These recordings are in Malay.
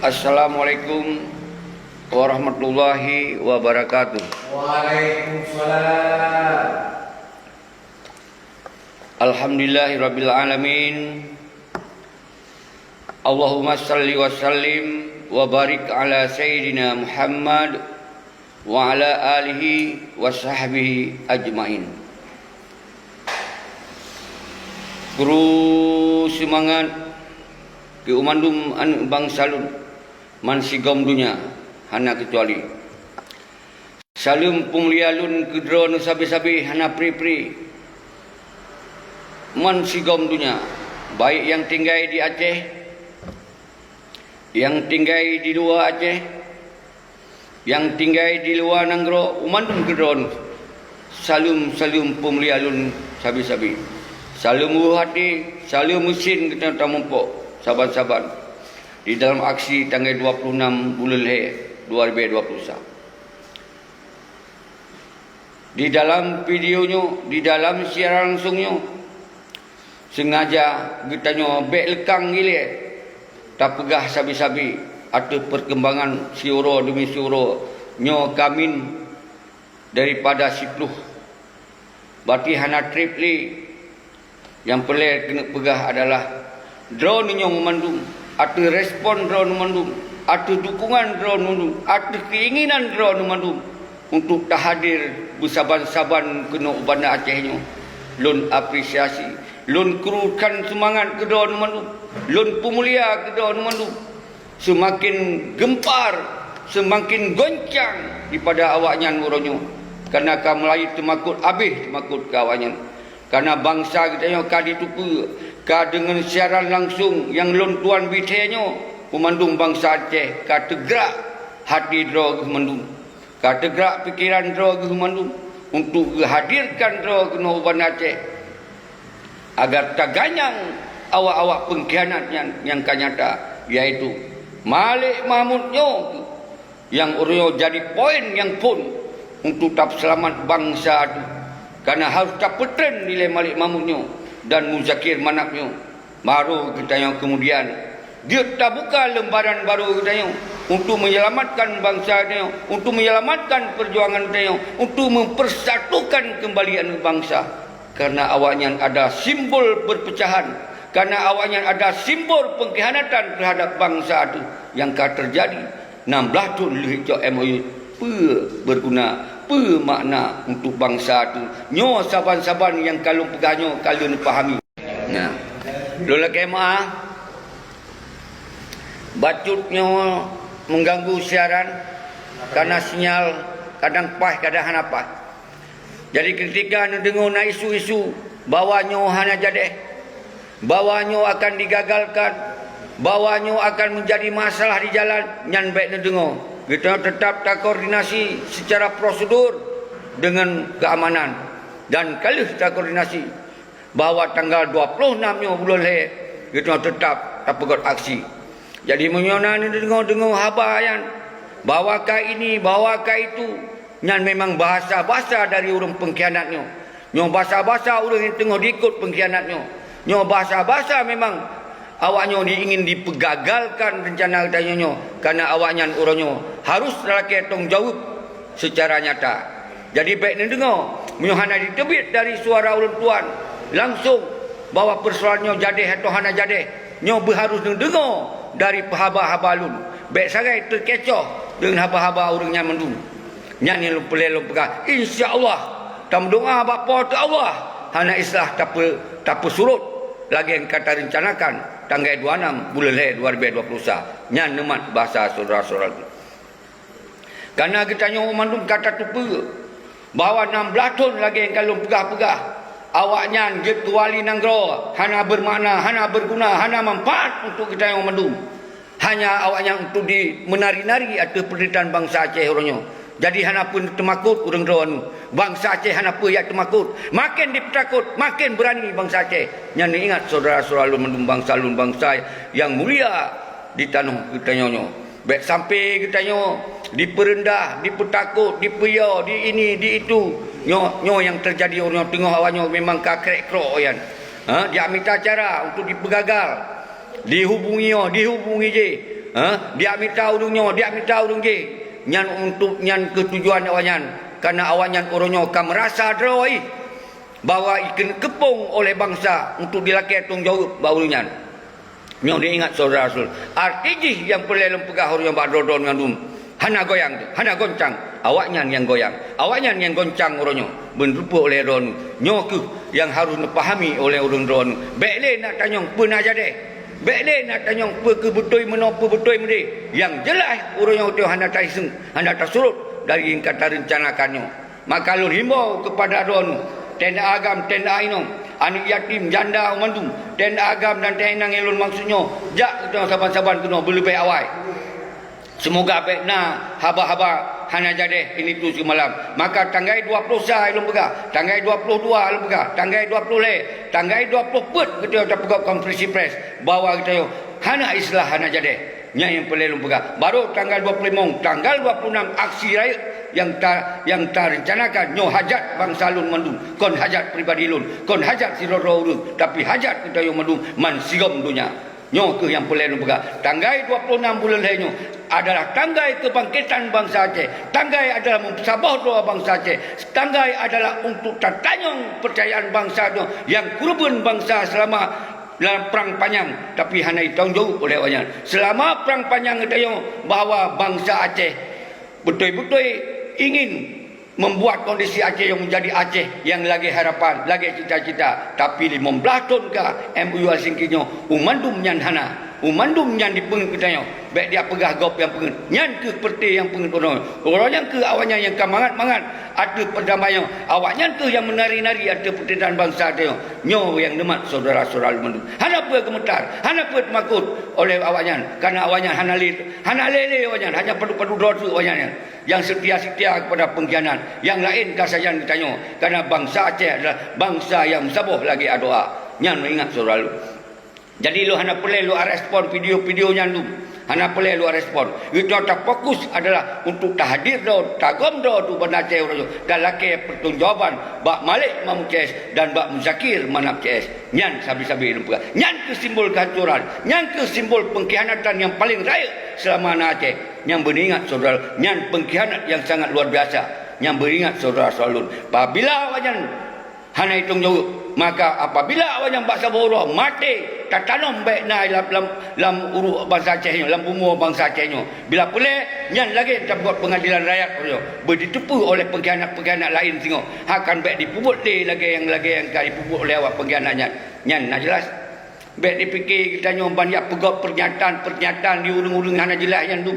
Assalamualaikum warahmatullahi wabarakatuh. Waalaikumsalam. Alhamdulillahirabbil alamin. Allahumma salli wa sallim wa barik ala sayyidina Muhammad wa ala alihi wa sahbihi ajmain. Guru semangat ke umandum an bangsalun man sigom dunya hana kecuali salim pumlialun kedro nu sabi-sabi hana pri-pri man sigom dunya, baik yang tinggal di Aceh, yang tinggal di luar Aceh, yang tinggal di luar Nanggro, umandum kedron salim pumlialun sabi-sabi salim hati salim mesin kita tamumpok saban-saban di dalam aksi tanggal 26 bulan He 2021. Di dalam videonya, di dalam siaran langsungnya, sengaja kita bek lekang gile, tak pegah sabi-sabi atau perkembangan siuro demi siuro nyo kamin daripada sipluh. Berarti hana tripli yang perlu kena pegah adalah drone nyo memandung, atau respon drone memandung, atau dukungan drone memandung, atau keinginan drone memandung untuk tak hadir bersaban-saban kena ubanda Aceh nyo. Lun apresiasi, lun kerukan semangat ke drone memandung, lun pemulia ke drone memandung, semakin gempar, semakin goncang daripada awaknya uronyo. Karena kau Melayu temakut habis temakut ke awaknya. Karena bangsa kita nyo ka ditupu ka dengan siaran langsung yang lon tuan bitenyo pemandung bangsa Aceh ka tegrak hati dro pemandung, ka tegrak pikiran dro pemandung untuk hadirkan dro kena uban Aceh agar taganyang awak-awak pengkhianat yang kanyata, yaitu Malik Mahmud nyo yang uryo jadi poin yang pun untuk tak selamat bangsa itu. Karena harus tak petren nilai Malik Mahmudnya dan Muzakir Manapnya. Baru kita yang kemudian dia tak buka lembaran baru kita yang untuk menyelamatkan bangsa dia, untuk menyelamatkan perjuangan dia, untuk mempersatukan kembali bangsa. Karena awaknya ada simbol perpecahan, karena awaknya ada simbol pengkhianatan terhadap bangsa itu yang akan terjadi 16 tahun lehicok MOU berguna makna untuk bangsa tu nyo saban-saban yang kalau pegahnya kalau fahami. Nah, lola kemah bacutnya mengganggu siaran karena sinyal kadang pas kadang hana pas. Jadi ketika dengar na isu-isu bawanya hana jadi, bawanya akan digagalkan, bawanya akan menjadi masalah di jalan, nyan baik dengar. Kita tetap tak koordinasi secara prosedur dengan keamanan. Dan kalau kita koordinasi bahawa tanggal 26 bulan He kita tetap tak pegot aksi. Jadi menyona ni dengar habayan bawakah ini bawakah itu, yang memang bahasa-bahasa dari orang pengkhianatnya. Nyo bahasa-bahasa orang yang tengah diikut pengkhianatnya. Nyo bahasa-bahasa memang awaknya ingin dipegagalkan rencana katanya, karena awaknya orangnya harus lelaki tanggung jawab secara nyata. Jadi baik ni dengar menyuhana ditebit dari suara ulun tuan langsung bahawa persoalannya jadi atau hana jadi, nyo harus dengar dari haba-haba lun. Baik sarai terkecoh dengan haba-haba orangnya mendung. Nyanyi lu pelelu pegah. Insya-Allah tam doa bapa tu Allah hana islah tak surut lagi yang kata rencanakan tanggal 26 bulan He 2021 nyan nemat bahasa saudara-saudara. Karena kita nyo mandum kata tu bahawa 16 tahun lagi yang kalau pegah-pegah awaknya gitu wali Nanggro hana bermakna, hana berguna, hana manfaat untuk kita yang mandum. Hanya awaknya untuk di menari-nari atau penderitaan bangsa Aceh orangnya. Jadi hana pun temakut orang Rohan. Bangsa Aceh hana pun yang temakut. Makin ditakut, makin berani bangsa Aceh. Yang ingat saudara-saudara lun mendung bangsa yang mulia di tanah kita nyonya. Baik sampai kita nyo diperendah, dipetakut, dipeya, di ini, di itu. Nyo yang terjadi orang tengah awaknya memang kakrek-krok kan. Dia minta cara untuk dipegagal. Dihubungi je Dia minta urungnya, dia minta urung je. Nyan untuk nyan ketujuan awanyan. Karena awanyan orangnya akan merasa droi bahwa ikan kepung oleh bangsa untuk dilakai tanggung jawab baurunyan. Nyo dia ingat saudara Rasul. Artiji yang pelai lempegah orang yang bakdodon ngandum. Hana goyang tu, hana goncang. Awaknya yang goyang, awaknya yang goncang orangnya. Berupa oleh ron. Nyo ke yang harus dipahami oleh orang ron. Bekle nak tanya pernah jadi. Bekle nak tanya betul menapa betul mende. Yang jelas orang yang tu hana taiseng, hana tasurut dari yang kata rencanakannya. Maka lun himbau kepada ron tenda agam, tenda ainong, anak yatim, janda, mandum, tenda agam dan tenda inang elun maksudnya. Jak kita saban-saban kena berlebih awal. Semoga bekna haba-haba hana jadi ini tu semalam. Maka tanggai 20 sah elun pegah, tanggai 22 elun pegah, tanggai 20 le, tanggai 20 put kita tak pegah konferensi pres bawa kita hana islah hana jadi. Nya yang pelelum pegah. Baru tanggal 25, tanggal 26 aksi raya yang rencanakan nyo hajat bangsa lun mandum. Kon hajat pribadi lun, kon hajat siroro urung, tapi hajat kita yang mandum man sigom dunia. Nyo ke yang pelelum pegah. Tanggal 26 bulan lainnya adalah tanggai kebangkitan bangsa Aceh. Tanggai adalah mensabah doa bangsa Aceh. Tanggai adalah untuk tertanyong percayaan bangsa itu yang kurban bangsa selama dalam perang panjang, tapi hanya ditanggung oleh awaknya. Selama perang panjang kita bahawa bangsa Aceh betul-betul ingin membuat kondisi Aceh yang menjadi Aceh yang lagi harapan, lagi cita-cita. Tapi 15 tahun ke MUU Singkinyo umandum nyan hana, umandum nyan dipengit kitanya. Baik dia pegah gop yang pengit, nyan ke peti yang pengit orang. Orang yang ke awaknya yang kamangat-mangat ada perdamaian. Awaknya ke yang menari-nari ada pertidan bangsa dia. Nyo yang demat saudara-saudara mandum. Hana apa gemetar, hana apa makut oleh awaknya. Karena awaknya hana lele awaknya, hanya padu-padu dosa awaknya. Yang setia-setia kepada pengkhianat. Yang lain kasajan ditanya. Karena bangsa Aceh adalah bangsa yang sabuh lagi doa. Nyan ingat saudara lu. Jadi lu hana boleh lu respon video-videonya lu. Hana boleh lu respon. Itu tak fokus adalah untuk tahdir do, tagom do tu benda Aceh orang. Dan laki pertanggungjawaban Bak Malik Mahmud CS dan Bak Muzakir Manap CS. Nyan sabi-sabi lu pegah. Nyan ke simbol kehancuran. Nyan ke simbol pengkhianatan yang paling raya selama Aceh. Yang beringat saudara, nyan pengkhianat yang sangat luar biasa. Yang beringat saudara-saudara. Apabila wajan hana hitung jauh, maka apabila wajan baksa boroh mati tatanum baik na dalam uruk bangsa Acehnya, dalam bumbu bangsa Acehnya. Bila boleh nyan lagi tak buat pengadilan rakyat ditipu oleh pengkhianat-pengkhianat lain tengok. Akan baik dipubut lagi yang dipubut oleh awak pengkhianatnya. Nyan nak jelas. Baik dipikir kita nyoban dia pegawai pernyataan di urung-urung hana jelas yang tu.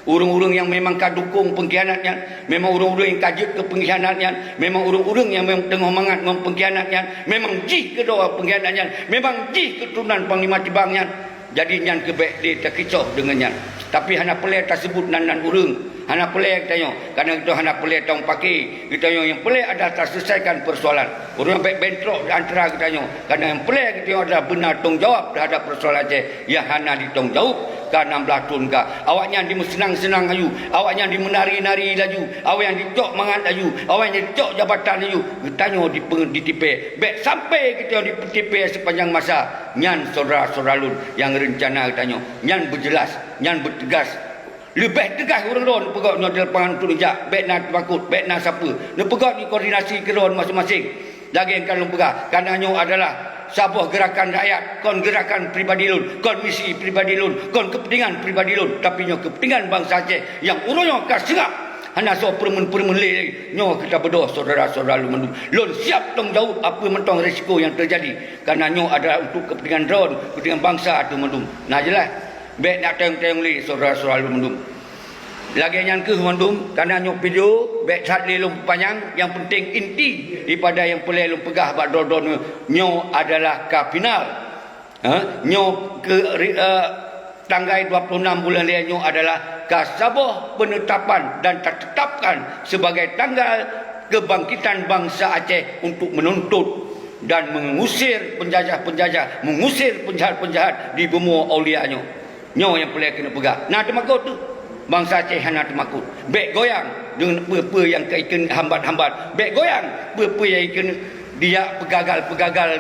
Urung-urung yang memang kadukung pengkhianatnya, memang urung-urung yang kajut ke pengkhianatnya, memang urung-urung yang memang tengah mangat dengan pengkhianatnya, memang jih kedua pengkhianatnya, memang jih keturunan Panglima Tibangnya. Jadi nyan kebek dia terkicau dengannya. Tapi hana pelai tersebut nan urung. Hana pelai kita karena itu hana pelai tong pakai. Kita yang pelai adalah terselesaikan persoalan. Orang baik bentrok antara kita karena yang pelai kita adalah benar tanggung jawab terhadap persoalan Aceh. Ya hana ditanggung jawab ke 16 tahun ke. Awaknya di senang-senang ayu, awaknya di menari-nari laju, awaknya dicok mangat ayu, awaknya dicok jabatan ayu. Kita ditipe. Baik sampai kita ditipe sepanjang masa. Nyan saudara-saudara lun yang rencana kita nyan berjelas, nyan bertegas. Lebih tegas orang ron pegawai di lapangan tu nejak baik nak takut baik nak siapa ne pegawai ni koordinasi ke ron masing-masing lagi yang kalau pegawai karenanya adalah sebuah gerakan rakyat kon gerakan pribadi lun kon misi pribadi lun kon kepentingan pribadi lun tapi nyo kepentingan bangsa Aceh yang urunyo ka serap hana so permen-permen lagi nyo kita berdoa saudara-saudara lun lun siap tanggungjawab apa mentong risiko yang terjadi karena nyo adalah untuk kepentingan ron kepentingan bangsa tu mendum nah jelas. Baik nak tengok-tengok li saudara-saudara mandum. Lagi yang ke mandum karena nyok video baik saat lelum panjang yang penting inti daripada yang pelelum pegah bak dodon nyo adalah ke final. Nyo ke tanggal 26 bulan nyo adalah ke sabah penetapan dan tertetapkan sebagai tanggal kebangkitan bangsa Aceh untuk menuntut dan mengusir penjajah-penjajah, mengusir penjahat-penjahat di bumi aulianya. Nyo yang boleh kena pegang. Nah temakut tu. Bangsa Aceh hana temakut. Baik goyang dengan apa-apa yang kaikan hambat-hambat. Baik goyang apa-apa yang kena dia pegagal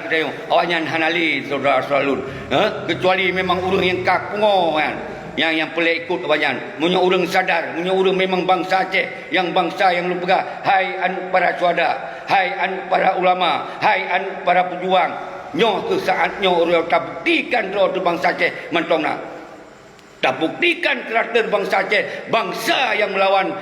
kita yang awaknya hanali saudara-saudara. Kecuali memang urang yang kapungo kan. yang pelik ikut kebanyakan. Munyo urang sadar, munyo urang memang bangsa Aceh, yang bangsa yang lu pegang. Hai anu para syuhada, hai anu para ulama, hai anu para pejuang. Nyo ke saatnya orang tak buktikan roh bangsa Aceh mentongna. Tak buktikan karakter bangsa Aceh, bangsa yang melawan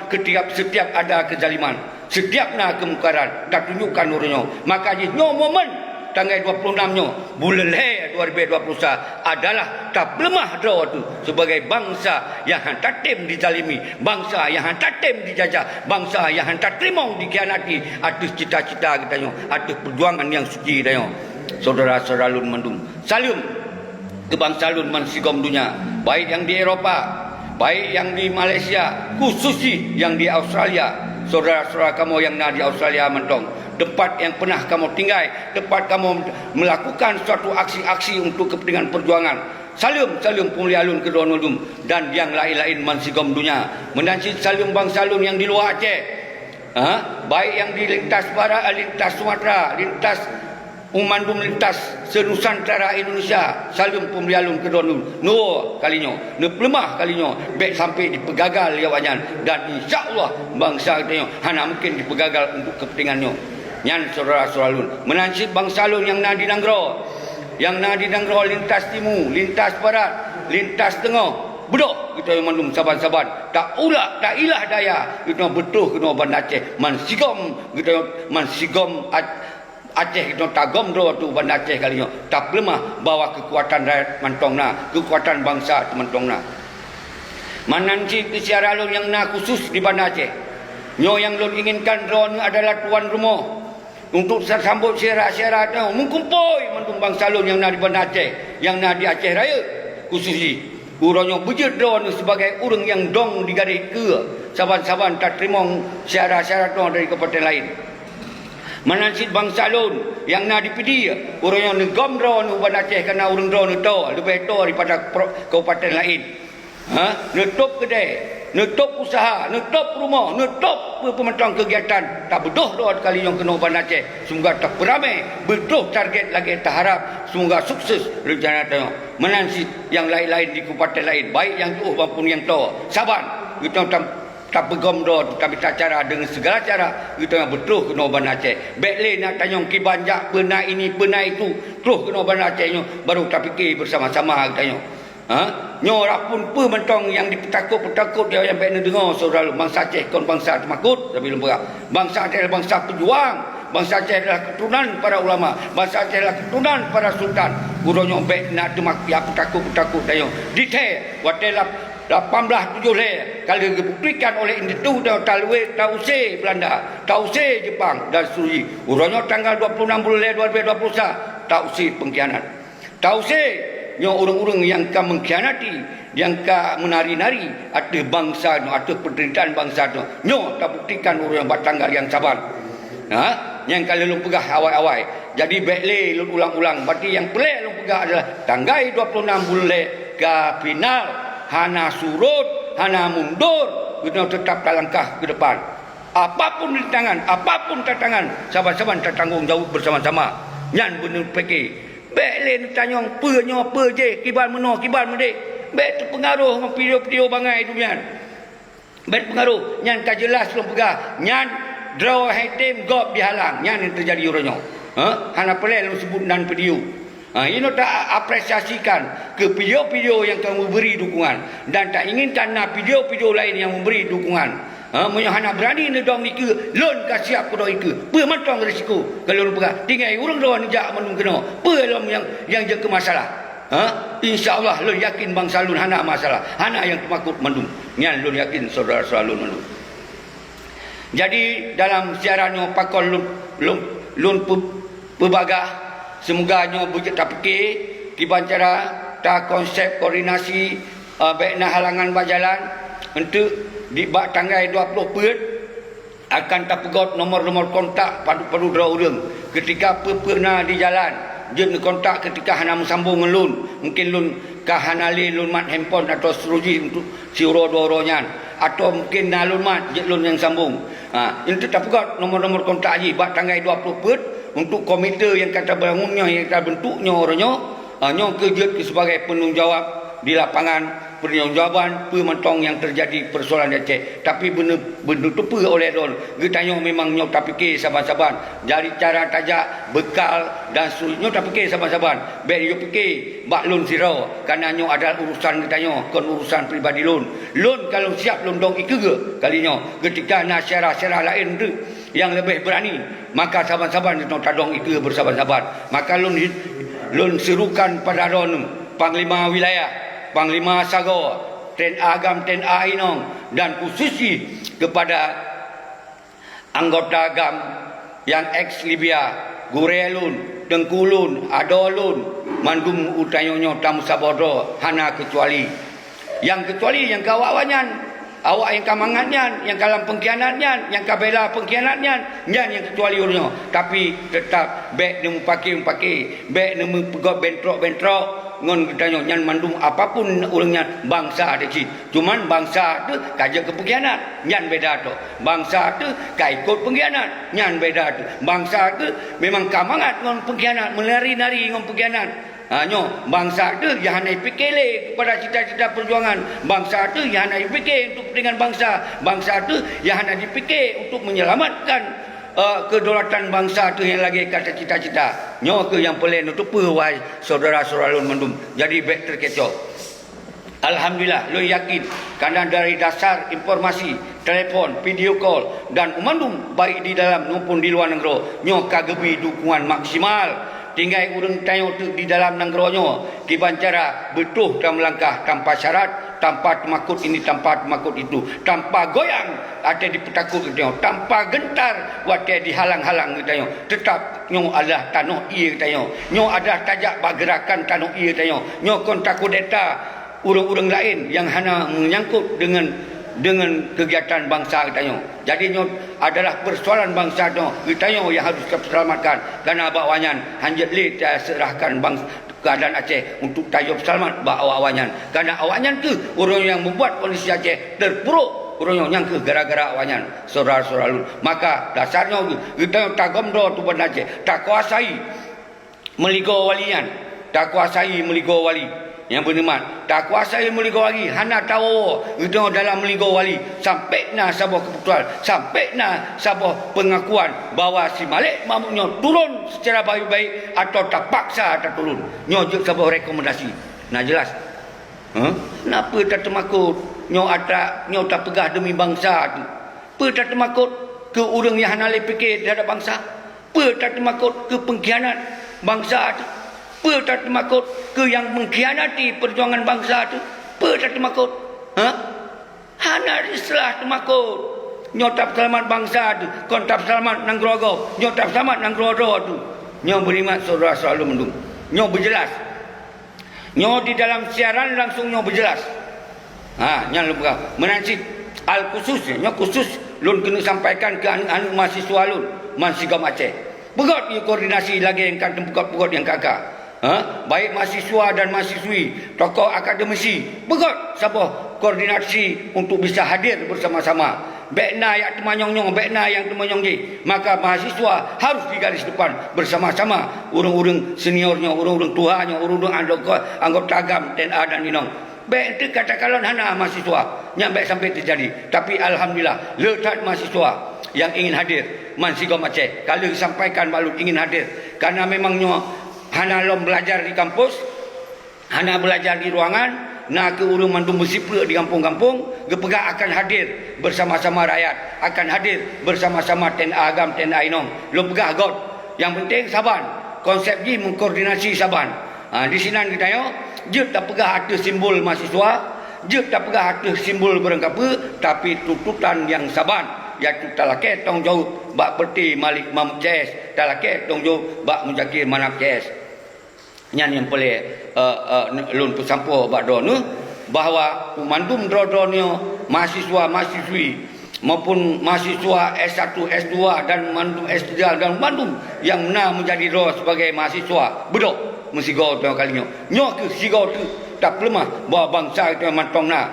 setiap ada kezaliman, setiap nak kemungkaran, tak tunjukkan orangnya. Maka nyo momen tanggal 26 nyo bulan Le 2021 adalah tak lemah draw tu sebagai bangsa yang hantar tem dizalimi, bangsa yang hantar tem dijajah, bangsa yang hantar terima dikhianati atas cita-cita kita nyo, atas perjuangan yang suci kita nyo. Saudara-saudara lun mendung, salam kebangsaan mansigom dunia, baik yang di Eropah, baik yang di Malaysia, khususnya yang di Australia. Saudara-saudara kamu yang di Australia mentong, tempat yang pernah kamu tinggal, tempat kamu melakukan suatu aksi-aksi untuk kepentingan perjuangan. Salam pemulia alun kedua nudum dan yang lain-lain mansigom dunia. Menansi salam bangsa alun yang di luar Aceh, baik yang di lintas barat, lintas Sumatera, lintas umandum lintas senusantara Indonesia. Salam pemulia alun kedua nudum. No kalinya, no lemah kalinya, baik sampai dipegagal ya banyak, dan insya-Allah bangsa kita hanya mungkin dipegagal untuk kepentingannya. Yang saudara-saudara alun menansib bangsa alun yang nadi nanggro, yang nadi nanggro lintas timur, lintas barat, lintas tengah, bedok kita yang mandum saban-saban, tak ulah tak ilah daya kita betul kena Bandar Aceh mansigom, kita mansigom Aceh kita tagom do tu Bandar Aceh kalinya tak lemah bawa kekuatan rakyat mantongna, kekuatan bangsa mantongna. Mananci kesiara alun yang na khusus di Bandar Aceh, nyo yang lun inginkan drone adalah tuan rumah untuk sambut syarat-syarat mengkumpul mendung bangsa lun yang di Bandar Aceh, yang di Aceh Raya khususnya urangnya bejut drone sebagai urang yang dong di garis ke saban-saban tak terima syarat-syarat dari kabupaten lain. Menansit bangsa lun yang di PD urangnya negom drone Bandar Aceh kerana urang drone itu lebih to daripada kabupaten lain. Nutup kedai, nutup usaha, nutup rumah, nutup pementang kegiatan. Tak betul doa kali yang kena Bandar Aceh. Semoga tak beramai, betul target lagi tak harap. Semoga sukses rencana tengok. Menansi yang lain-lain di kabupaten lain, baik yang tu maupun yang tu. Saban, kita tak pegom doa, tapi tak cara dengan segala cara kita betul kena Bandar Aceh. Baiklah nak tanya kibanjak pernah ini pernah itu, terus kena Bandar Aceh baru tak fikir bersama-sama kita tanya. Nyorak pun mentong yang dipetakut-petakut dia yang baik dengar saudara bangsa Aceh kon bangsa temakut tapi lembaga. Bangsa Aceh adalah bangsa pejuang, bangsa Aceh adalah keturunan para ulama, bangsa Aceh adalah keturunan para sultan. Gurunya baik nak demak ya petakut-petakut dia. Detail watelap 18 le kali dibuktikan oleh Institut Talwe Tause Belanda, Tause Jepang dan seterusnya. Gurunya tanggal 26 bulan 2021 Tause pengkhianat. Tause nyo orang-orang yang ka mengkhianati, yang ka menari-nari atas bangsa no, atas penderitaan bangsa tu. Nyo tak buktikan orang yang bertanggal yang sabar. Yang kalau lu pegah awal-awal. Jadi baiklah lu ulang-ulang. Berarti yang pelik lu pegah adalah tanggal 26 bulan ke final hana surut, hana mundur, kita tetap langkah ke depan. Apapun rintangan, apapun tantangan, sahabat-sahabat tak tanggung jawab bersama-sama. Nyan benar fikir. Baiklah tanya apa je kibar meno kibar mede. Baik terpengaruh dengan video-video bangai tu nyan. Baik pengaruh nyan tak jelas belum pegah. Nyan draw item gop dihalang. Nyan yang terjadi orangnya. Hana pelai lu sebut dan video. Ini tak apresiasikan ke video-video yang kamu beri dukungan dan tak inginkan nak video-video lain yang memberi dukungan. Hana berani nedong ni ke lon ka siap ko doi ke pe mantong risiko kalau lu pegah tinggal urang doan jak menung kena pe lom yang ke masalah. Insya-Allah lun yakin bangsa lun hana masalah, hana yang temakut mendung. Nyan lun yakin saudara-saudara lun mendung. Jadi dalam siarannya pakol lun pebagah semoga nyo bujut tak fikir kiban cara tak konsep koordinasi baikna halangan berjalan untuk di bak tanggal 20 Perut akan tak pegot nomor-nomor kontak padu-padu dra urang ketika pernah di jalan jen kontak ketika hana sambung ngelun mungkin lun ka hanali lun mat handphone atau seruji untuk siuro doronya atau mungkin nalun mat je lun yang sambung itu tak pegot nomor-nomor kontak ji bak tanggal 20 Perut untuk komite yang kata bangunnya yang kata bentuknya orangnya nyo kerja sebagai penanggungjawab di lapangan pertanggungjawaban pementong yang terjadi persoalan di Aceh. Tapi benda tu apa oleh don getanya memang nyok tak fikir saban-saban jadi cara tajak bekal dan seterusnya tak fikir saban-saban baik yo fikir bak lun sirau kerana nyok ada urusan getanya kon urusan pribadi lun kalau siap lun dong ikege kalinya ketika nak syarah-syarah lain tu yang lebih berani maka saban-saban kita tadong ikege bersaban-saban maka lun serukan pada don Panglima Wilayah, Panglima Sago, TNI Agam, TNI Ainong dan khususnya kepada anggota Agam yang ex Libya, Gurelun, Tengkulun, Adolun, Mandum Utayonyo Tamu Sabodo, hana kecuali yang kawawanyan, awak yang kamangannya, yang kalam pengkhianatnya, yang kabela pengkhianatnya, yang kecuali urnya. Tapi tetap baik nemu pakai, baik nemu pegot bentrok ngon katanya nyan mandum apapun orangnya bangsa ada cik. Cuman bangsa tu kaja ke pengkhianat, nyan beda tu. Bangsa tu kai ikut pengkhianat, nyan beda tu. Bangsa tu memang kamangat ngon pengkhianat, menari-nari ngon pengkhianat. Bangsa tu yang hanya fikir kepada cita-cita perjuangan. Bangsa tu yang hanya fikir untuk kepentingan bangsa. Bangsa tu yang hanya dipikir untuk menyelamatkan kedaulatan bangsa tu yang lagi kata cita-cita. Ke yang pelan tu wahai saudara-saudara lun mandum. Jadi baik terkecoh. Alhamdulillah lun yakin kerana dari dasar informasi, telefon, video call dan umandum baik di dalam maupun di luar negara kagebi dukungan maksimal. Tinggal urang tayong tu di dalam nangronyo kibancara betuh dalam langkah tanpa syarat, tanpa temakut ini, tanpa temakut itu, tanpa goyang ada dipetakut kita, tanpa gentar wate dihalang-halang kita. Tetap nyo adalah tanah ia kita. Nyo adalah tajak bergerakan tanah ia kita. Nyo kon takut data urang-urang lain yang hanya menyangkut dengan kegiatan bangsa kita. Jadi adalah persoalan bangsa kita yang harus diselamatkan kerana bawaannya hanjat li serahkan bangsa keadaan Aceh untuk tayo selamat bawaannya kerana awannya tu orang yang membuat kondisi Aceh terpuruk orang yang ke gara-gara awannya saudara-saudara lun. Maka dasarnya kita tak gomdo tu benda Aceh tak kuasai meligo walian, tak kuasai meligo wali yang bernikmat, tak kuasai meligo wali, hana tahu itu dalam meligo wali sampai na sebuah keputusan, sampai na sebuah pengakuan bahawa si Malik mampunya turun secara baik-baik atau terpaksa turun. Nyo je sebuah rekomendasi. Nah jelas. Kenapa tak termakut? Nyo tak pegah demi bangsa tu. Apa tak termakut ke orang yang hana fikir terhadap bangsa? Apa tak termakut ke pengkhianat bangsa tu? Apa tak termakut ke yang mengkhianati perjuangan bangsa tu? Apa tak termakut? Hana istilah termakut. Nyo tak selamat bangsa tu, kon tak selamat nang grogo. Nyo tak selamat nang grogo tu. Nyo berkhidmat saudara selalu mendung. Nyo berjelas. Nyo di dalam siaran langsung nyo berjelas. Nyan lupa. Menansi al khusus, nyo khusus lun kena sampaikan ke anak-anak mahasiswa lun, mahasiswa Aceh. Pegot ni koordinasi lagi yang kan pegot yang kakak. Baik mahasiswa dan mahasiswi, tokoh akademisi, begot sabah koordinasi untuk bisa hadir bersama-sama. Bekna yang temanyong-nyong, bekna yang temanyong-ji. Maka mahasiswa harus di garis depan bersama-sama. Urung-urung seniornya, urung-urung tuanya, urung-urung anggota agam, TNI dan Inong. Baik itu katakanlah hana mahasiswa yang baik sampai terjadi. Tapi alhamdulillah, letak mahasiswa yang ingin hadir, Mansigom Aceh. Kalau disampaikan balut ingin hadir, karena memangnya hana lom belajar di kampus, hana belajar di ruangan, nak ke urung mandum bersipra di kampung-kampung, gepegak akan hadir bersama-sama rakyat, akan hadir bersama-sama TNI Agam, TNI Inong. Lom pegah god. Yang penting saban. Konsep ni mengkoordinasi saban. Di sini kita je tak pegah ada simbol mahasiswa, je tak pegah ada simbol berengkapa, tapi tuntutan yang saban. Iaitu talake tanggungjawab bak Perti Malik Mahmud CS, talake tanggungjawab bak Mujakir Manap CS. Yang boleh lun pesampo bak dono bahawa pemandum drodonyo mahasiswa-mahasiswi maupun mahasiswa S1, S2 dan mandum S3 dan mandum yang benar menjadi roh sebagai mahasiswa bedok mesti go tu kalinya. Nyo ke sigo tu tak lemah bahawa bangsa itu mantong na.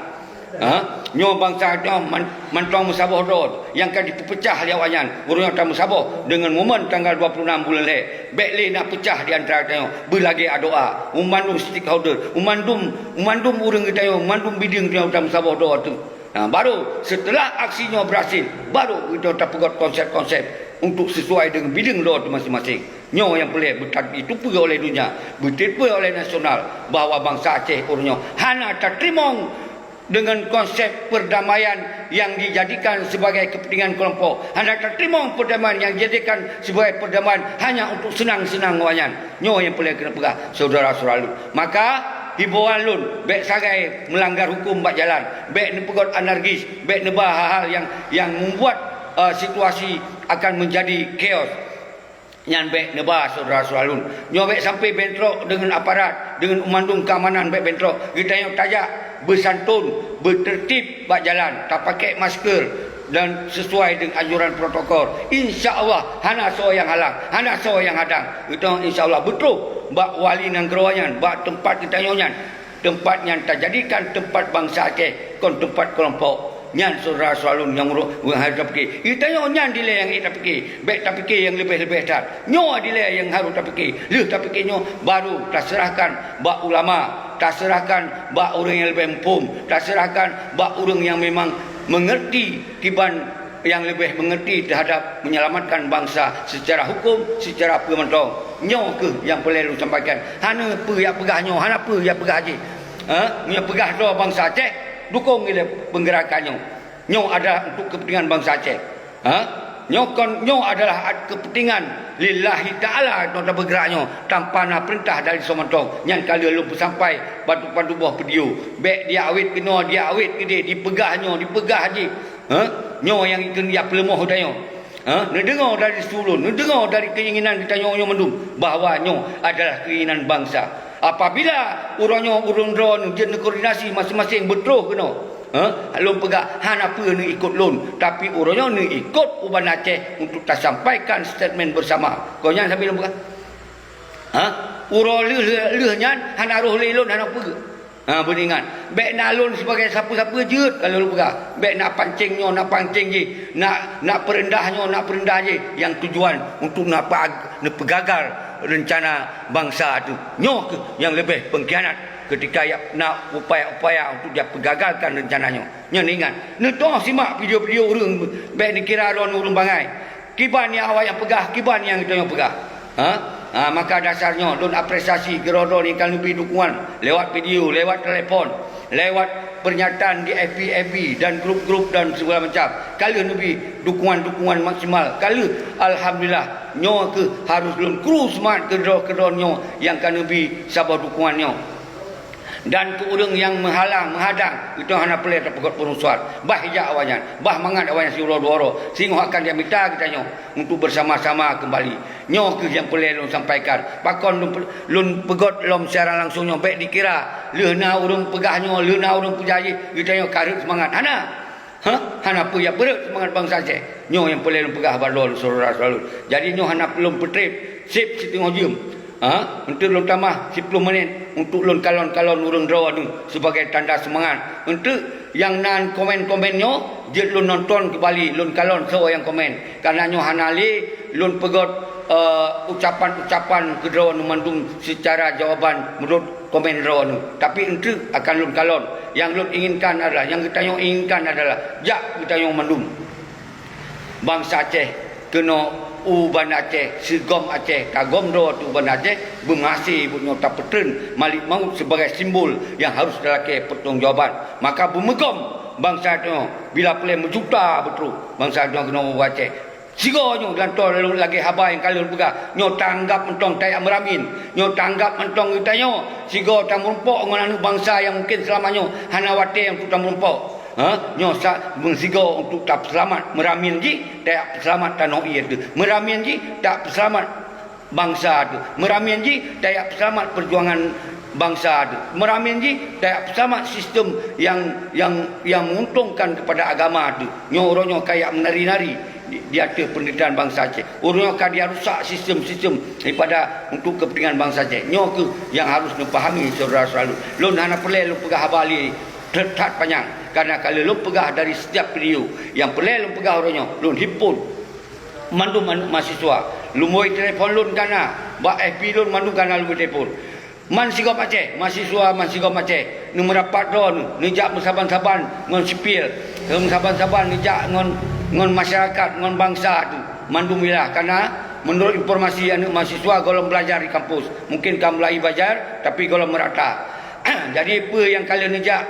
Nyo bangsa nyo mantong musabah rod yang kan dipecah dia awanyan urang ta musabah dengan momen tanggal 26 bulan le bekle nak pecah di antara nyo berlagi doa umandum stakeholder umandum urang kita yo umandum biding dia ta musabah rod tu. Baru setelah aksinya berhasil baru kita tak pegot konsep-konsep untuk sesuai dengan bidang law masing-masing. Nyo yang boleh ditupu oleh dunia, ditupu oleh nasional bahawa bangsa Aceh urunyo hana tak terima dengan konsep perdamaian yang dijadikan sebagai kepentingan kelompok. Hana tak terima perdamaian yang dijadikan sebagai perdamaian hanya untuk senang-senang wayan. Nyo yang boleh kena pegah saudara-saudara. Maka himbauan lun baik sagai melanggar hukum bak jalan, baik nepegot anarkis, baik nebah hal-hal yang membuat situasi akan menjadi chaos. Yang baik nebah saudara-saudara lun. Nyo baik sampai bentrok dengan aparat, dengan umandung keamanan baik bentrok. Kita yang tajak bersantun, bertertib bak jalan, tak pakai masker dan sesuai dengan anjuran protokol. Insya-Allah hana so yang halang, hana so yang hadang. Kita insya-Allah betul bak wali nang keroyan, bak tempat kita nyonya, tempat yang tak jadikan tempat bangsa Aceh, kon tempat kelompok. Nyan saudara selalu yang harus tak fikir. Kita nyan dile yang kita fikir, baik tak fikir yang lebih-lebih tat. Nyo dile yang harus tak fikir. Leh tak fikir nyo baru tak serahkan bak ulama, tak serahkan bak orang yang lebih empum, tak serahkan bak orang yang memang mengerti kiban yang lebih mengerti terhadap menyelamatkan bangsa secara hukum, secara pementong. Nyo ke yang boleh lu sampaikan. Hana apa yang pegah nyo, hana apa yang pegah haji. Nya pegah doa bangsa Aceh, dukung ile penggerakannya. Nyo ada untuk kepentingan bangsa Aceh. Nyo adalah kepentingan lillahi taala nota bergeraknya tanpa nak perintah dari Somantong. Yang kali lu sampai batu-batu buah video. Baik dia awit kena, dia awit ke dia dipegahnya, dipegah haji. Nyo yang ikan dia pelemoh danyo. Dengar dari sulun, dengar dari keinginan kita nyo mendum bahawa nyo adalah keinginan bangsa. Apabila urang drone jen koordinasi masing-masing betul kena. Lun pegak han apa ni ikut lun, tapi urangnya ni ikut Uban Aceh untuk tak sampaikan statement bersama. Kau nyan sambil lun pegak. Urang leh nyan han aruh lelun han apa? Beringat. Baik nak lun sebagai siapa-siapa je kalau lu pegah. Baik nak pancingnya, nak pancing je. Nak perendahnya, nak perendah je. Yang tujuan untuk nak pegagal rencana bangsa tu. Nyo ke yang lebih pengkhianat ketika nak upaya-upaya untuk dia pegagalkan rencananya. Nyo ni ingat. Ni tong simak video-video urang baik dikira ron urang bangai. Kiban yang awak yang pegah, kiban yang kita yang pegah. Maka dasarnya lun apresiasi gerodo ni kalau lebih dukungan lewat video, lewat telefon, lewat pernyataan di FB dan grup-grup dan segala macam. Kalau lebih dukungan-dukungan maksimal. Kalau alhamdulillah nyo ke harus lun kru semangat gerodo nyo yang kan lebih sabar dukungannya. Dan ke urang yang menghadang itu hana pelai tak pegot penusuat bah hijak awanyan bah mangat awanyan si ulo-ulo sehingga akan dia minta kita nyo untuk bersama-sama kembali nyo ke yang pelai lun sampaikan pakon lun pegot lom secara langsung nyo baik dikira leuna urang pegahnya leuna urang pejaji kita nyo karut semangat hana apa ya perut semangat bangsa Aceh nyo yang pelai lun pegah balol saudara selalu jadi nyo hana belum petrip sip setengah jam. Untuk lun tambah 10 minit untuk lun kalon-kalon urang draw tu sebagai tanda semangat. Untuk yang nan komen-komennya je lun nonton kembali lun kalon so yang komen. Karena nyo hanali lun pegot ucapan-ucapan ke draw mandung secara jawaban menurut komen draw tu. Tapi untuk akan lun kalon yang lun inginkan adalah yang kita nyo inginkan adalah jak kita nyo mandung bangsa Aceh kena Uban Aceh, Segom Aceh, Kagom do tu Uban Aceh bermasih punya tak petren malik maut sebagai simbol yang harus dilaki pertanggungjawaban. Maka bumegom bangsa tu bila pelai menjuta betul bangsa tu kena Uban Aceh. Sigonyo dan tol lagi haba yang kalian pegah nyo tanggap mentong tayak meramin nyo tanggap mentong kita nyo sigo tak merumpok ngan bangsa yang mungkin selamanya hana wate yang tu tak merumpok. Nyo mengsigo untuk tak selamat meramin ji tak selamat tanah ia tu meramin ji tak selamat bangsa tu meramin ji tak selamat perjuangan bangsa tu meramin ji tak selamat sistem yang menguntungkan kepada agama tu nyo orangnya kayak menari-nari di atas penderitaan bangsa Aceh orangnya kan dia rusak sistem-sistem daripada untuk kepentingan bangsa Aceh nyo ke yang harus dipahami saudara selalu lun hana pelai lu pegah habali tetap panjang. Karena kalau lu pegah dari setiap video yang pelai lu pegah orangnya, lu hipun mandu mahasiswa, lu moi telefon lu kana, ba FB lu mandu kana lu telefon. Man sigop Aceh, mahasiswa man sigop Aceh, nu merapat don, nijak saban-saban ngon sipil, saban-saban nijak ngon masyarakat, ngon bangsa tu. Mandu milah karena menurut informasi anak mahasiswa golong belajar di kampus, mungkin kamu mulai belajar tapi golong merata. Jadi apa yang kalian nejak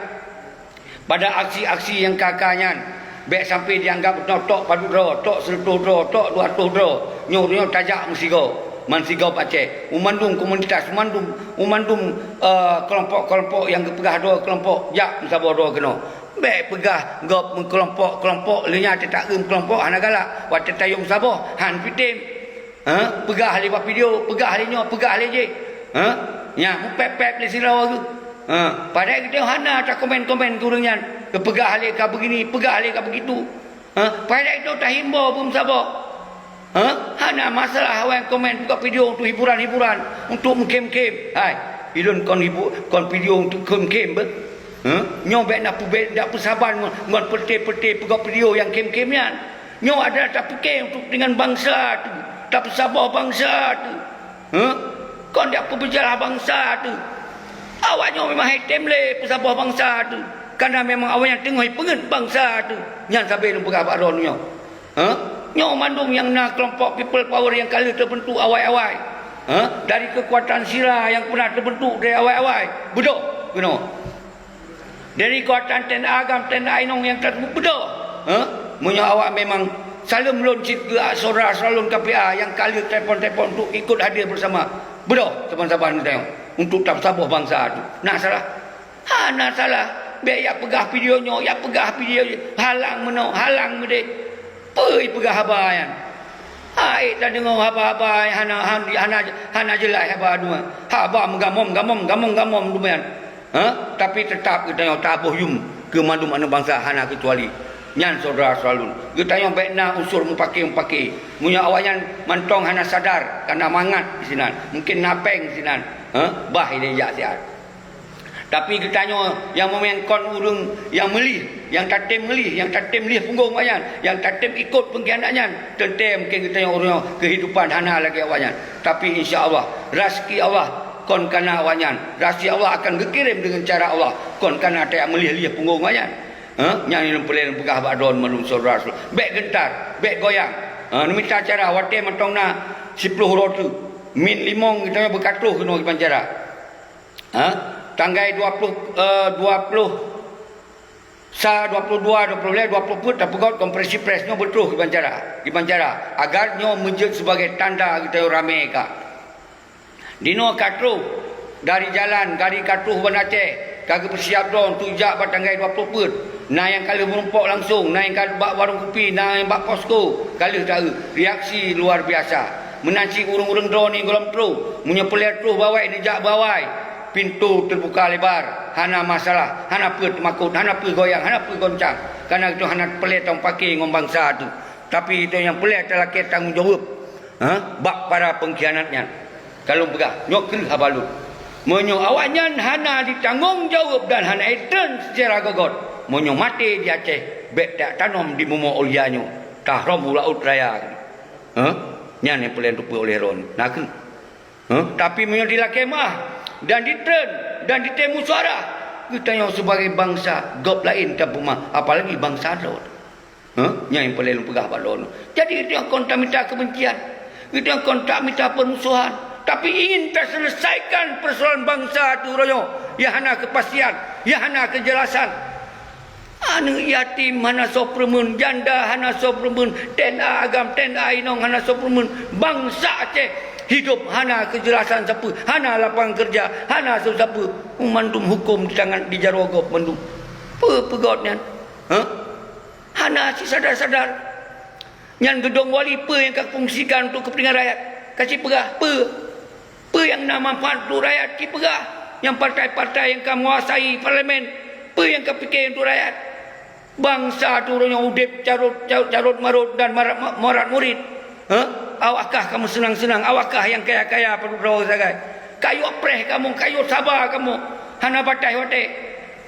pada aksi-aksi yang kakaknya baik sampai dianggap tok padu dro, tok sertuh dro, tok 200 dro, nyoh tajak musigo, mansigo Aceh, umandum komunitas, umandum kelompok-kelompok yang pegah dua kelompok, jak musabah dua kena. Baik pegah gop kelompok lenya tak kelompok hanagala, wat tayung sabah, han pitim. Pegah ali video, pegah ali nyo, pegah ali je. Nya pep le sirau tu. Padahal kita hana tak komen-komen kurangnya. Pegah ali ka begini, pegah ali ka begitu. Padahal itu tak himbau pun sabah. Hana masalah awak komen buka video untuk hiburan-hiburan, untuk mengkem-kem. Hai, idon kon video untuk kem-kem ber. Nyobek nak persaban ngon pete-pete pegak video yang kem-kemnya. Nyo ada tak fikir untuk dengan bangsa tu. Tak bersabar bangsa tu. Kau tak berbicara bangsa tu. Awaknya memang hitam le bersabar bangsa tu. Karena memang awaknya tengok pengen bangsa tu. Yang sampai lu berapa ronyo. Nyo mandum yang nak kelompok people power yang kali terbentuk awal-awal. Dari kekuatan sila yang pernah terbentuk dari awal-awal. Betul. Benar. Dari kekuatan tenda agam, tenda ainong yang terbentuk. Betul. Punya awak memang selalu meluncit ke saudara salun KPA yang kali telefon-telefon untuk ikut hadir bersama. Betul, teman-teman tengok. Untuk tak sabar bangsa tu. Nak salah? Nak salah. Biar ya pegah videonya, ya pegah video halang meno, halang mede. Pei pegah habayan. Hai tak dengar haba-haba hana jelas haba dua. Haba gamom lumayan. Tapi tetap kita yang tabuh yum ke mandu mana bangsa hana kecuali. Nyan saudara salun. Kita yang baik nak unsur mupaki. Munya awaknya mantong hana sadar karena mangat di sini. Mungkin napeng di sini. Bah ini jak siat. Tapi kita yang memengkon urung yang melih, yang tatem melih punggung awaknya, yang tatem ikut pengkhianatnya. Tentem mungkin kita yang urung kehidupan hana lagi awaknya. Tapi insya-Allah rezeki Allah kon kana awaknya. Rezeki Allah akan dikirim dengan cara Allah. Kon kana tak melih punggung awaknya. Yang ini pelin pegah badon malum saudara. Bek gentar, bek goyang. Minta cara wate mentong na 10 rotu. Min limong kita berkatuh kena di pancara. Tanggai 20 sa 22 20 put tak pegot kompresi presnya betul di pancara agar nyo menjadi sebagai tanda kita ramai ka. Dino katuh dari jalan dari katuh Aceh kagak bersiap dah untuk jak batanggai 20 put. Nah yang kali menumpuk langsung, nah yang kali bak warung kopi, nah yang bak posko, kali tahu reaksi luar biasa. Menanci urung-urung drone ni golong tru, punya pelir tru bawai dijak bawai. Pintu terbuka lebar, hana masalah, hana pe makut, hana pe goyang, hana pe goncang. Karena itu hana pelir tong pakai ngom bangsa tu. Tapi itu yang pelir telah ke tanggungjawab. Bak para pengkhianatnya. Kalau begah, nyok ke habalut. Monyo awaknya hana ditanggungjawab dan hana etern secara gogot. Monyo mati di Aceh, bek tak tanam di mumo olianyo. Tahrom laut raya. Nya ne pelen tu oleh ron. Nak. Tapi monyo di lakemah dan ditren dan ditemu suara. Kita yang sebagai bangsa gop lain kampung apalagi bangsa laut. Nya yang pelen pegah balon. Jadi itu yang kontak minta kebencian. Itu yang kontak minta permusuhan. Tapi ingin terselesaikan persoalan bangsa itu royo. Ya hana kepastian, ya hana kejelasan. Anu yatim hana sopremun, janda hana sopremun, tenda agam, tenda ainong hana sopremun. Bangsa Aceh hidup hana kejelasan siapa, hana lapangan kerja, hana siapa. Mandum hukum di tangan di jarogop mandum. Pegotnya. Hana si sadar-sadar. Yang gedong wali yang kau fungsikan untuk kepentingan rakyat. Kasih pegah Apa yang nak manfaat untuk rakyat kita pegah. Yang partai-partai yang kamu menguasai parlimen. Apa yang kau fikir untuk rakyat. Bangsa tu orang yang udip carut marut dan marat murid. Awakkah kamu senang-senang. Awakkah yang kaya-kaya perlu berapa sagai. Kayu apreh kamu, kayu sabar kamu. Hana batai watai.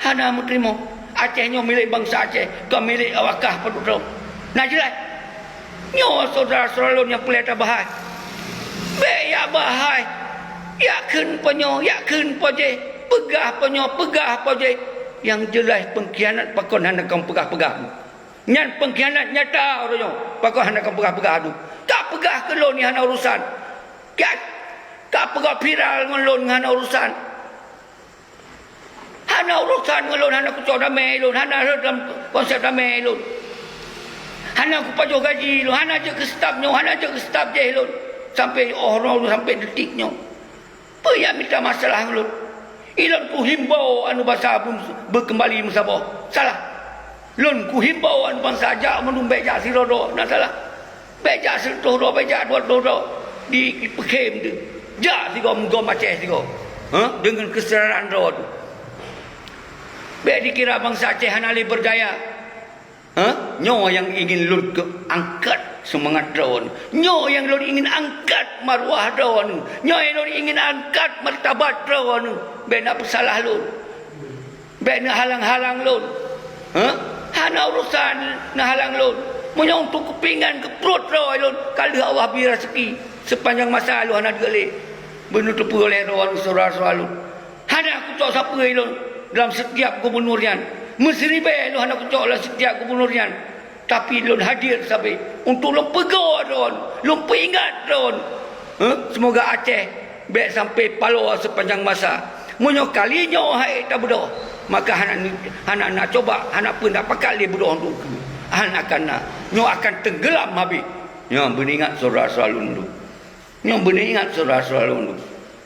hana menerima. Aceh nyo milik bangsa Aceh, kau milik awakah penduduk. Nah jelas. Nyo saudara-saudara lun yang pelita bahai. Be ya bahai. Yakin penyo, yakin poje. Pegah penyo, pegah poje. Yang jelas pengkhianat pakon hana kau pegah-pegah. Nyan pengkhianat nyata orangnya. Pakon hana kau pegah-pegah tu. Tak pegah ke lun ni hana urusan. Tak pegah viral dengan lun hana urusan. Hana urusan dengan lun, hana kucok damai lun, hana dalam konsep damai lun. Hana ku pajuh gaji lun, hana je ke stafnya, hana je ke staf je lun. Sampai orang sampai detiknya. Apa yang minta masalah lun? Ilon ku himbau anu bangsa berkembali musabah. Salah. Lun ku himbau anu bangsa ajak menum bejak sirodo. Nak salah. Bejak sirodo, bejak dua-dua. Di pekem tu. Jak tiga menggom Aceh tiga. Dengan kesedaran roh tu. Baik dikira bangsa Aceh hanali berdaya. Nyo yang ingin lun angkat semangat daun. Nyo yang lun ingin angkat maruah daun. Nyo yang lun ingin angkat martabat daun. Baik nak bersalah lun. Baik nak halang-halang lun. Hana urusan nak halang lun. Menyong untuk kepingan ke perut daun lun. Kalau Allah beri rezeki sepanjang masa lu hana digalih. Menutup oleh daun saudara-saudara lun. Hana aku tak siapa lun dalam setiap gubernurian. Mesribe lu hana kucok lah setiap gubernurian. Tapi lun hadir sampai untuk lun pegar don, lun peringat don. Semoga Aceh baik sampai palo sepanjang masa. Munyo kalinya hai tak bodoh. Maka hana nak coba, hana pun nak pakai dia bodoh tu. Hana akan nyo akan tenggelam habis. Nyo beringat saudara-saudara lun tu. Nyo beringat saudara-saudara lun tu.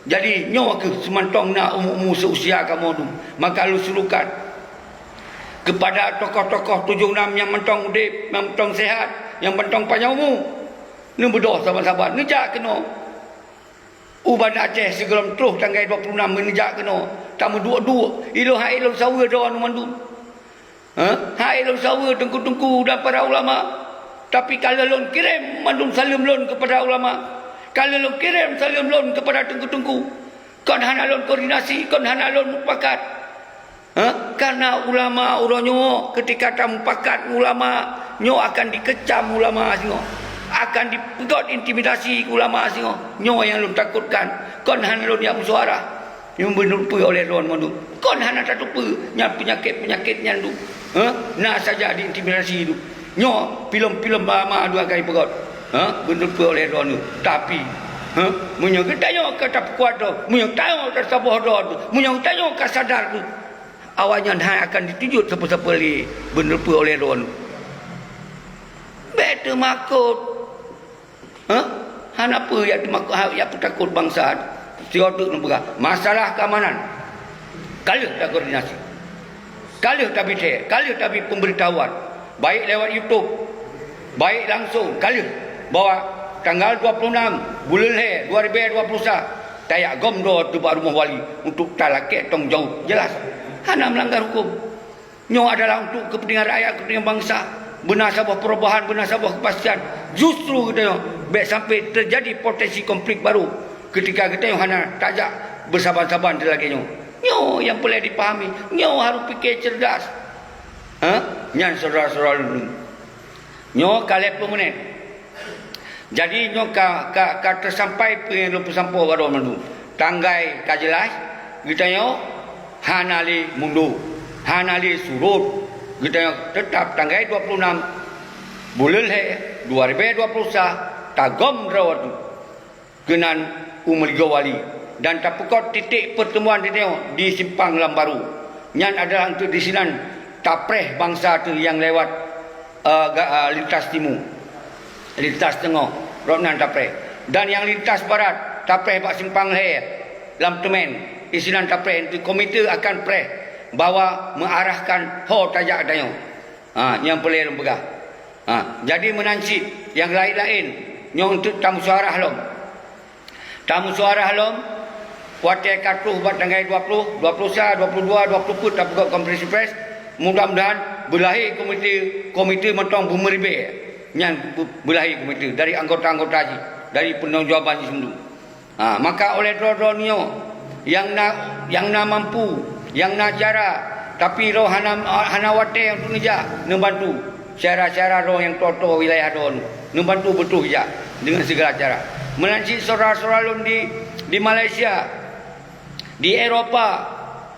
Jadi nyo ke semantong nak umur seusia kamu tu. Maka lu suruhkan kepada tokoh-tokoh 76 yang mentong udip, yang mentong sehat, yang mentong panjang umur. Ni berdoa sahabat-sahabat. Nejak kena. Uban Aceh segera terus tanggal 26 menejak kena. Tamu dua-dua. Ilo hai ilo sawa doa nu mandu. Hai ilo sawa tengku-tengku dan para ulama. Tapi kalau lon kirim mandum salam lon kepada ulama. Kalau lon kirim salam lon kepada tengku-tengku. Kon hana lon koordinasi, kon hana lon mufakat. Karena ulama uronyo ketika kamu pakat ulama nyo akan dikecam ulama singo, akan dipegot intimidasi ulama singo. Nyo yang lu takutkan. Kon hana lu yang suara yang menupu oleh lon mandu. Kon hana tatupu nya penyakit nyandu. Nah saja diintimidasi itu. Nyo film-film lama dua kali pegot. Menupu oleh lon tu. Tapi munyo ketanyo kata kuat tu, munyo tanyo tersabah tu, munyo tanyo kasadar tu. Awalnya akan ditujut siapa-siapa li benerpa oleh Ron. Betul makut. Kenapa ya makut ya takut bangsa. Siapa nak masalah keamanan. Kalau tak koordinasi. Kalau tak bicara, kalau tak pemberitahuan, baik lewat YouTube, baik langsung, kalau bahawa tanggal 26 bulan Leh 2021 tayak gomdo tu rumah wali untuk talaket tong jauh jelas. Hana melanggar hukum. Nyo adalah untuk kepentingan rakyat, kepentingan bangsa. Benar sebuah perubahan, benar sebuah kepastian. Justru kita baik sampai terjadi potensi konflik baru. Ketika kita hana tajak bersabar-sabar lagi nyo. Nyo yang boleh dipahami. Nyo harus fikir cerdas. Nyan saudara-saudara dulu. Nyo kali pemenit. Jadi nyo ka tersampai pengen sampai baru mendu. Tanggai ka jelas. Kita nyo hanali mundur, hanali surut. Kita tetap tanggal 26 bulan Leh 2021 tagom rawat kenan Umar Gawali dan tapukot titik pertemuan di Simpang Lambaru. Nyan adalah untuk di sinan tapreh bangsa tu yang lewat lintas timur, lintas tengah, Ronan tapreh, dan yang lintas barat tapreh bak Simpang Leh Lam Temen. Isinan tapreh itu komite akan preh bawa mengarahkan ho tajak dayo. Yang boleh lembaga. Jadi menanci yang lain-lain nyong untuk tamu suara halom. Tamu suara halom kuatir katuh buat tanggal 20, 21, 22, 20 put tak buat konferensi pers. Mudah-mudahan berlahir komite mentong bumeribe. Yang berlahir komite dari anggota-anggota dari penanggujawaban semua. Maka oleh dro-dro nyo yang nak mampu, yang nak jara, Tapi roh hana wate yang tu neja membantu. Syara-syara roh yang toto wilayah don membantu betul ya dengan segala cara. Melanci saudara-saudara lun di Malaysia, di Eropah,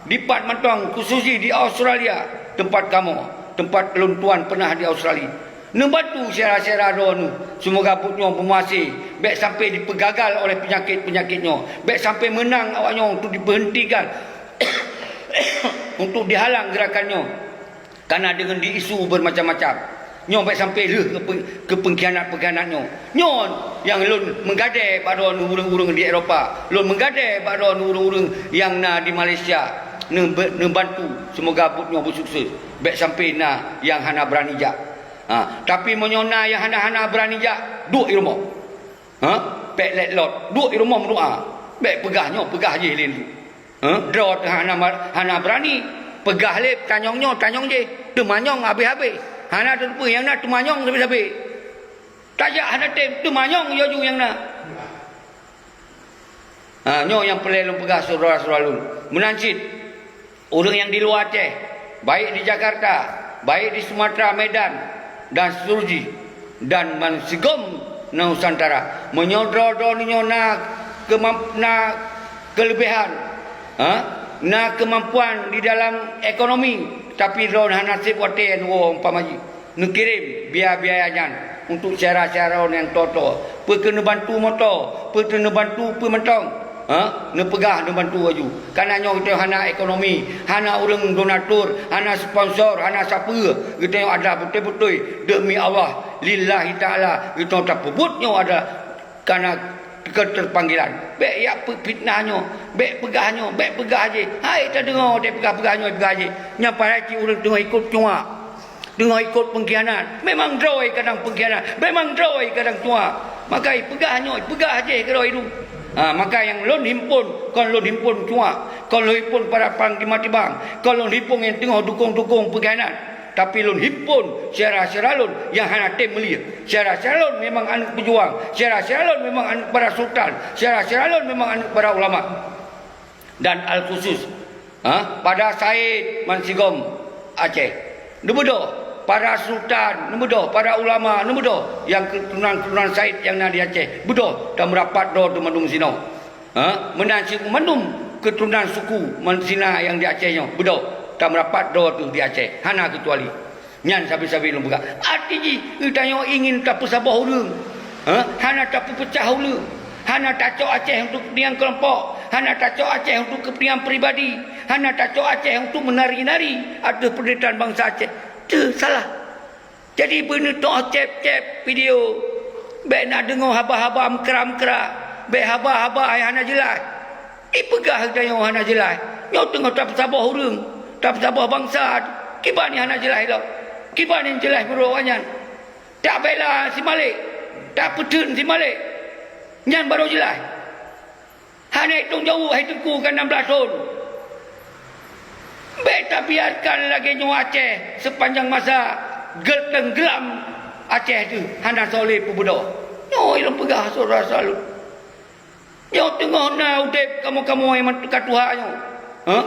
di Pat Mentong, khususnya di Australia, tempat kamu, tempat lun tuan pernah di Australia. Membantu syara-syara don semoga putnya memuasai, baik sampai dipegagal oleh penyakit-penyakitnya, baik sampai menang awaknya untuk diberhentikan untuk dihalang gerakannya karena dengan diisu bermacam-macam. Nyo baik sampai ke pengkhianat-pengkhianatnya. Nyo yang lun menggadai pada urang-urang di Eropah, lun menggadai pada urang-urang yang di Malaysia, membantu semoga putnya bersukses. Baik sampai yang hana berani jak. Tapi menyona yang hana-hana berani jak, duduk di rumah. Pek let lot, duduk di rumah berdoa. Baik pegah je lain tu. Draw hana berani pegah lep tanyong je temanyong habis-habis. Hana tu apa yang nak temanyong habis-habis. Tajak hana temanyong yo yang nak. Nyo yang pelai pegah saudara-saudara lun. Menancit orang yang di luar Aceh, baik di Jakarta, baik di Sumatera, Medan dan seterusnya dan Mansigom Nusantara menyodro ninyo na kelebihan, na kemampuan di dalam ekonomi, tapi ron nasib waten wo umpamaji ngirim biaya-biayanya untuk cara-cara yang toto kena bantu motor kena bantu pementong nepegah ne bantu aju karena kita hana ekonomi, hana orang donatur, hana sponsor, hana siapa kita ada betul-betul demi Allah lillahi taala kita tak pebutnya ada karena keterpanggilan. Baik ya fitnahnya, baik pegah je. Hai tak dengar dia pegah-pegahnya je. Nyapa hati orang tengah ikut cua. Tengah ikut pengkhianat. Memang droi kadang pengkhianat, memang droi kadang cua. Maka pegah je kalau itu. Maka yang lon himpun, kalau lon himpun cua, kalau himpun para panglima tibang, kalau himpun yang tengah dukung-dukung pengkhianat. Tapi lun himpun syara-syara lun yang hana tem melia. Syara-syara lun memang anak pejuang, syara-syara lun memang anak para sultan, syara-syara lun memang anak para ulama. Dan al-khusus pada Said Mansigom Aceh nebedo para sultan nebedo para ulama nebedo yang keturunan Said yang di Aceh bedo dan merapat do mandung sino menansi mandum keturunan suku Mansina yang di Acehnya bedo tak merapat do tu di Aceh hana kecuali nyan sabi-sabi lum buka arti tanya ingin tak pesabah urang hana tak pecah ulu hana tacok Aceh untuk kepentingan kelompok, hana tacok Aceh untuk kepentingan peribadi, hana tacok Aceh untuk menari-nari ada penderitaan bangsa Aceh. Tu salah. Jadi benda tu cep video baik nak dengar haba-haba mekra-mekra, baik haba-haba ai hana jelas. Pegah tanya hana jelas. Nyau tengah tak pesabah urang, tak pesabah bangsa. Kiban ni hana jelas dah. Kiban ni jelas beruangan. Tak bela si Malik, tak petun si Malik. Nyan baru jelas. Hana hitung jauh, hai tengku kan 16 tahun. Baik tak biarkan lagi nyawa Aceh sepanjang masa tenggelam Aceh tu. Hana soleh pebudak. Nyawa ilang pegah saudara selalu. Nyawa tengah na udep kamu-kamu yang mentukat Tuhannya.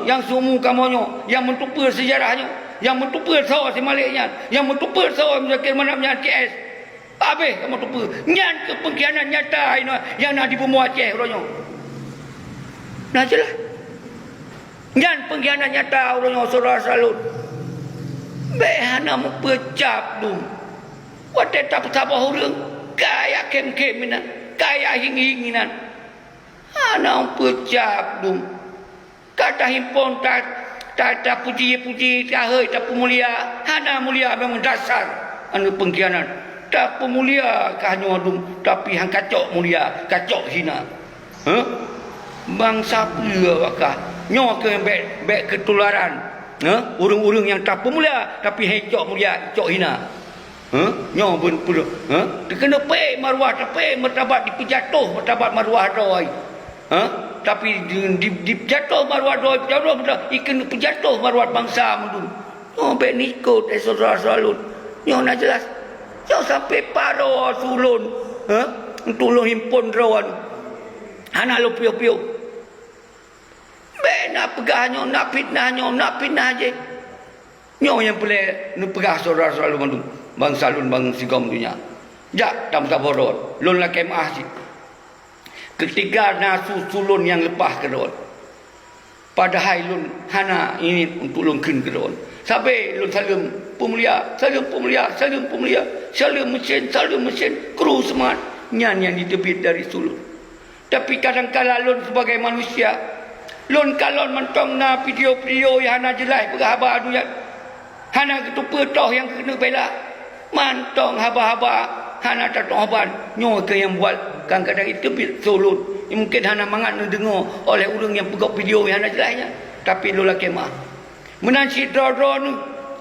Yang sumu kamunya, yang mentupa sejarahnya, yang mentupa sawa si Maliknya, yang mentupa sawa Muzakir Manapnya TS. Habis kamu tupa. Nyan ke pengkhianat nyata yang nak dibumu Aceh orangnya. Nah jelas. Nyan pengkhianat nyata orangnya saudara salut. Baik hana mempecap tu. Wadah tak sabah orang. Kaya kem-kem ina. Kaya hing-hinginan. Hana mempecap tu. Kata himpun tak puji-puji tak hơi tak pemulia. Hana mulia memang dasar anu pengkhianat. Tak pemulia kahnya adum tapi hang kacok mulia, kacok hina. Bangsa pula wakah. Nyo ke bek ketularan. Urang-urang yang tak pemulia tapi hecok mulia, cok hina. Nyo pun pula. Kena pe maruah tak pe martabat dipejatuh martabat maruah doi. Tapi dijatuh maruah doi, jatuh ikan pejatuh maruah bangsa mendun. Oh bek nikut saudara salut. Nyo nak jelas. Jauh sampai paro sulun. Untuk lo himpun rawan. Anak lo piu-piu. Nak pegahnya, nak fitnahnya, nak fitnah je. Nyo yang boleh nu pegah saudara-saudara mandum. Bang salun bang sigom dunia. Jak tam saborot. Lon la kemah si. Ketika nasu sulun yang lepas ke don. Padahal lun hana ini untuk lun kin ke don. Sampai lun salim pemulia, salim pemulia, salim pemulia, salim mesin, kru semat. Nyan yang ditebit dari sulun. Tapi kadang-kadang lun sebagai manusia, lun kalon mentong na video-video yang hana jelas berhabar adu yang hana ketupa toh yang kena bela. Mantong haba-haba hana tak tahu nyo ke yang buat kadang-kadang itu sulun. Mungkin hana mangat nak dengar oleh orang yang pegok video yang hana jelasnya. Tapi lola kemah. Menansi dro-dro ni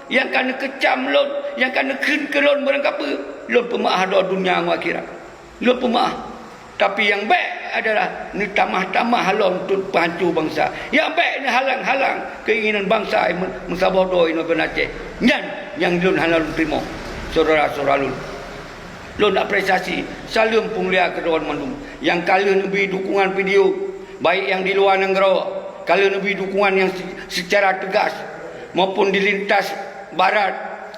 yang kena kecam lon, yang kena kin ke lon barang apa. Lon pemaah doa dunia dan akhirat. Lon pemaah. Tapi yang baik adalah ni tamah-tamah halon untuk pancur bangsa. Yang baik ni halang-halang keinginan bangsa mensabah doa ino benaceh. Nyan yang lon halal terima. Saudara-saudara lun. Lun apresiasi salam pemulia kedua mandum. Yang kala lebih dukungan video baik yang di luar negara, kala lebih dukungan yang secara tegas maupun di lintas barat,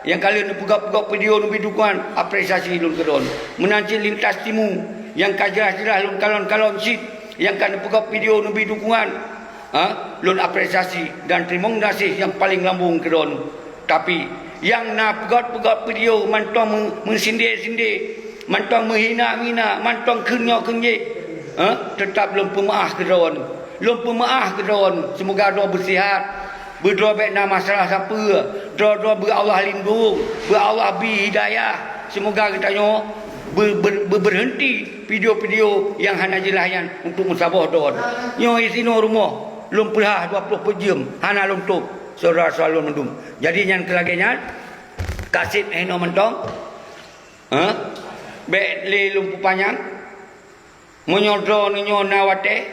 yang kala pegak-pegak video lebih dukungan apresiasi lun kedua. Menanti lintas timur yang kajelas-jelas lun kalon-kalon sit yang kena pegak video lebih dukungan, lun apresiasi dan terima kasih yang paling lambung kedua. Tapi yang nak pegat-pegat video mantong mensindir-sindir, mantong menghina-hina, mantong kenyok-kenyik, tetap belum pemaaf kedawan. Belum pemaaf kedawan. Semoga doa bersihat, berdoa baik nama masalah siapa, doa-doa ber-Allah lindung, ber-Allah bi hidayah. Semoga kita berhenti video-video yang hana jelayan untuk musabah doa. Nyo isino rumah, belum perah 20 jam, hana luntuk. Saudara-saudara mendum. Jadi yang kelagenya kasih heno mentong, baik le lumpu panjang, menyodro ninyo nawate,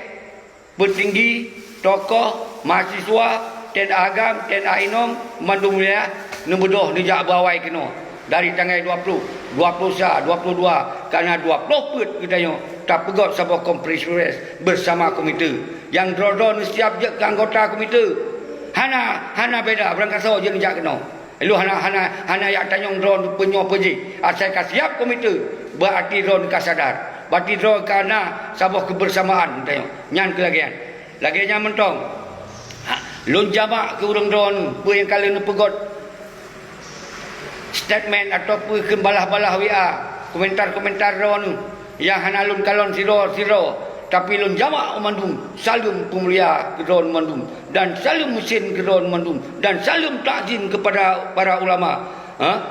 bertinggi, tokoh, mahasiswa, ten agam, ten ainom, mandum ya, nembedoh dijak bawai kena. Dari tanggal 20, 21, 22, karena 20 put kita yo tak pegot sebuah kompresi bersama komite. Yang dro-dro setiap je anggota komite. Hana beda berangkat sahaja je njak kena. Lu hana yak tanyong drone penyo peji. Asai ka siap komite berarti drone ka sadar. Berarti drone kana sabah kebersamaan tanya. Nyan kelagian. Laginya mentong. Lun jamak ke urang drone pu yang kali nu pegot statement ataupun balah-balah WA, komentar-komentar drone yang hana lun kalon siro tapi lun jamak mandum salam pemulia kedon mandum dan salam mesin kedon mandum dan salam takzim kepada para ulama.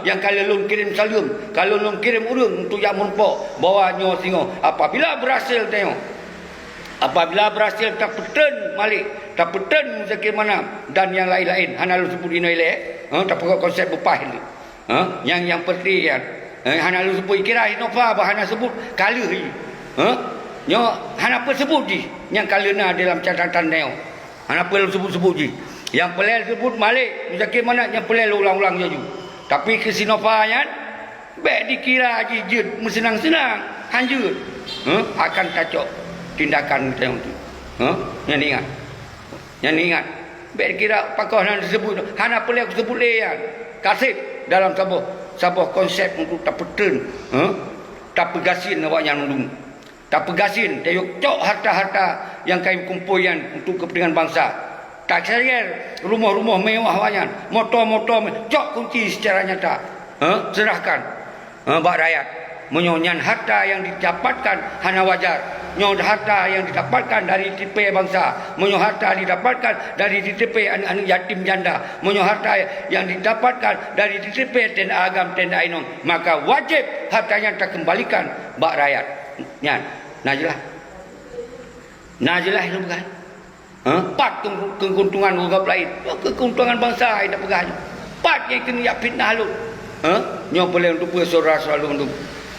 Yang kalau lun kirim salam, kalau lun kirim urang untuk yang munpok bawa nyo singo, apabila berhasil tengok, apabila berhasil tak peten malik, tak peten zakir mana dan yang lain-lain hana lun sebut ini elek, tak pokok konsep bepah ni. Yang penting ya, hana lun sebut kira inova bahana sebut kala hi. Nyo hana apa sebut ji yang kalena dalam catatan neo. Hana apa sebut ji. Yang pelel sebut malik zakir mana yang pelel ulang-ulang je. Tapi ke Sinopanya baik dikira ji jed senang-senang hanjut. Akan kacau tindakan kita itu. Yang ingat. Yang ingat. Baik dikira pakoh nan disebut hana pelel sebut leyan. Kasih dalam sabah konsep untuk tak peten. Tak pegasin awak yang nundung. Tak pegasin, tayuk cok harta-harta yang kami kumpulkan untuk kepentingan bangsa. Tak serius rumah-rumah mewah banyak, motor-motor cok kunci secara nyata. Serahkan bak rakyat. Menyonyan harta yang didapatkan hana wajar. Nyon harta yang didapatkan dari TP bangsa. Menyo harta didapatkan dari TP anak-anak yatim janda. Menyo harta yang didapatkan dari TP tenda agam, tenda ainom. Maka wajib hartanya terkembalikan bak rakyat. Nyan. Najelah itu bukan. Pat keuntungan orang lain. Keuntungan bangsa yang tak pegang. Pat yang kena fitnah lu. Nyo boleh untuk saudara-saudara untuk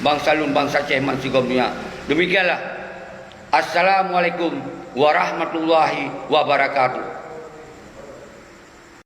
bangsa lun bangsa ceman sigom dunia. Demikianlah. Assalamualaikum warahmatullahi wabarakatuh.